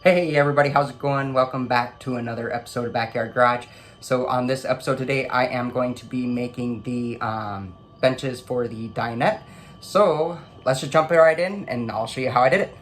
Hey everybody, how's it going? Welcome back to another episode of Backyard Garage. So on this episode today, I am going to be making the benches for the dinette. So let's just jump right in and I'll show you how I did it.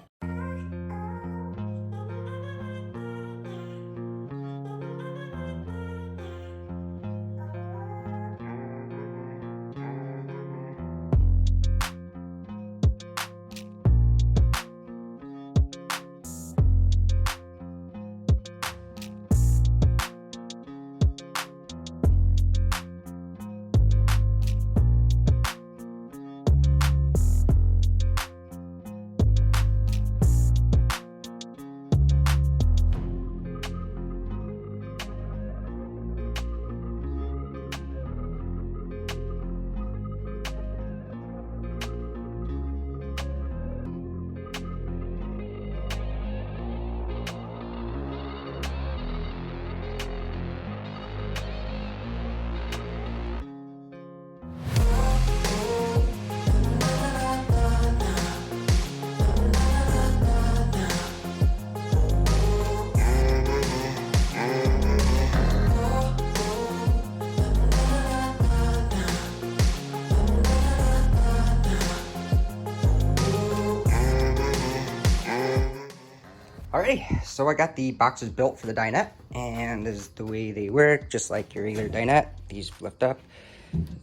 Alrighty, so I got the boxes built for the dinette, and this is the way they work, just like your regular dinette. These lift up,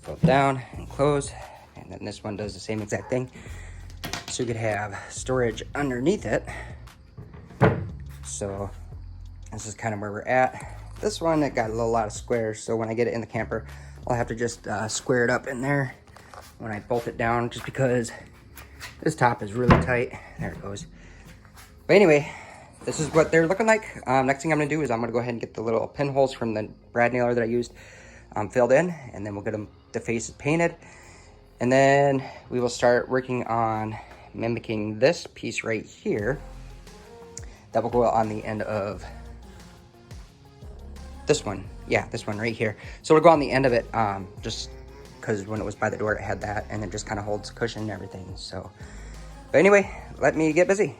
flip down, and close, and then this one does the same exact thing. So you could have storage underneath it. So this is kind of where we're at. This one, it got a lot of squares, so when I get it in the camper, I'll have to just square it up in there when I bolt it down, just because this top is really tight. There it goes. But anyway, this is what they're looking like. Next thing I'm gonna do is I'm gonna go ahead and get the little pinholes from the brad nailer that I used filled in, and then we'll get the faces painted. And then we will start working on mimicking this piece right here. That will go on the end of this one. Yeah, this one right here. So it'll go on the end of it, just because when it was by the door, it had that, and it just kind of holds cushion and everything. So, but anyway, let me get busy.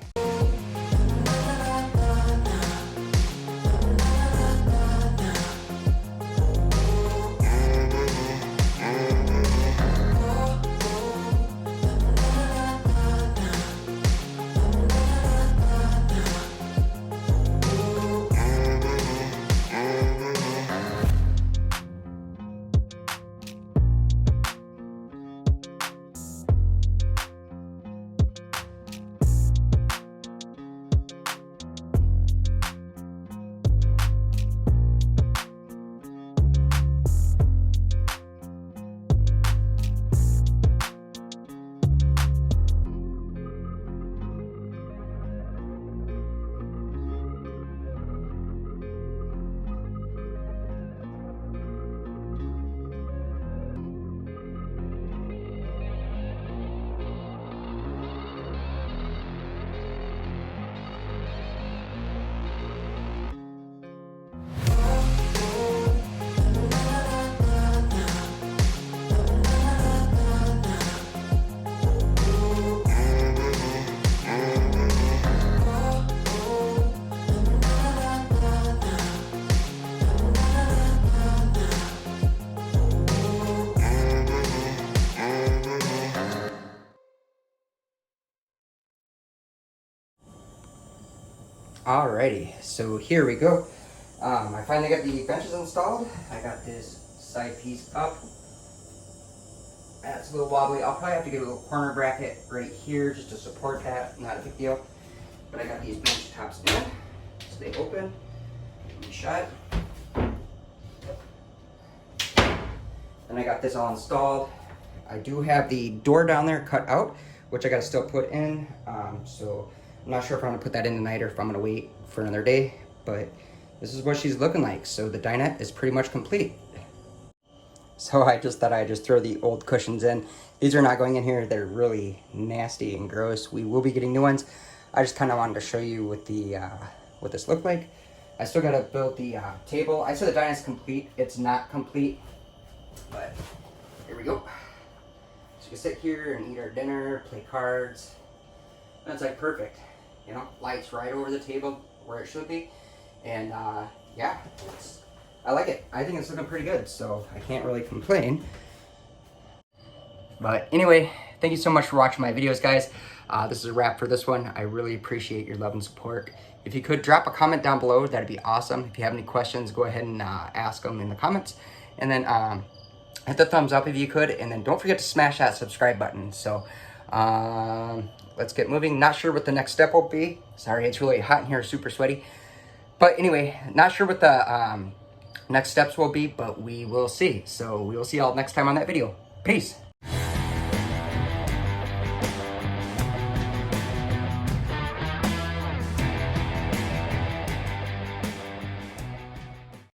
Alrighty, so here we go. I finally got the benches installed. I got this side piece up. That's a little wobbly. I'll probably have to get a little corner bracket right here just to support that. Not a big deal. But I got these bench tops in, so they open and shut. And I got this all installed. I do have the door down there cut out, which I got to still put in. So I'm not sure if I'm gonna put that in tonight or if I'm gonna wait for another day, but this is what she's looking like. So the dinette is pretty much complete. So I just thought I'd just throw the old cushions in. These are not going in here. They're really nasty and gross. We will be getting new ones. I just kind of wanted to show you what what this looked like. I still gotta build the table. I said the dinette's complete. It's not complete, but here we go. So we can sit here and eat our dinner, play cards. That's like perfect. you know, lights right over the table where it should be. And yeah, I like it. I think it's looking pretty good, so I can't really complain. But anyway, thank you so much for watching my videos, guys. This is a wrap for this one. I really appreciate your love and support. If you could drop a comment down below, that'd be awesome. If you have any questions, go ahead and ask them in the comments. And then hit the thumbs up if you could. And then don't forget to smash that subscribe button. So let's get moving. Not sure what the next step will be. Sorry, it's really hot in here, super sweaty. But anyway, not sure what the next steps will be, but we will see. So we will see y'all next time on that video. Peace.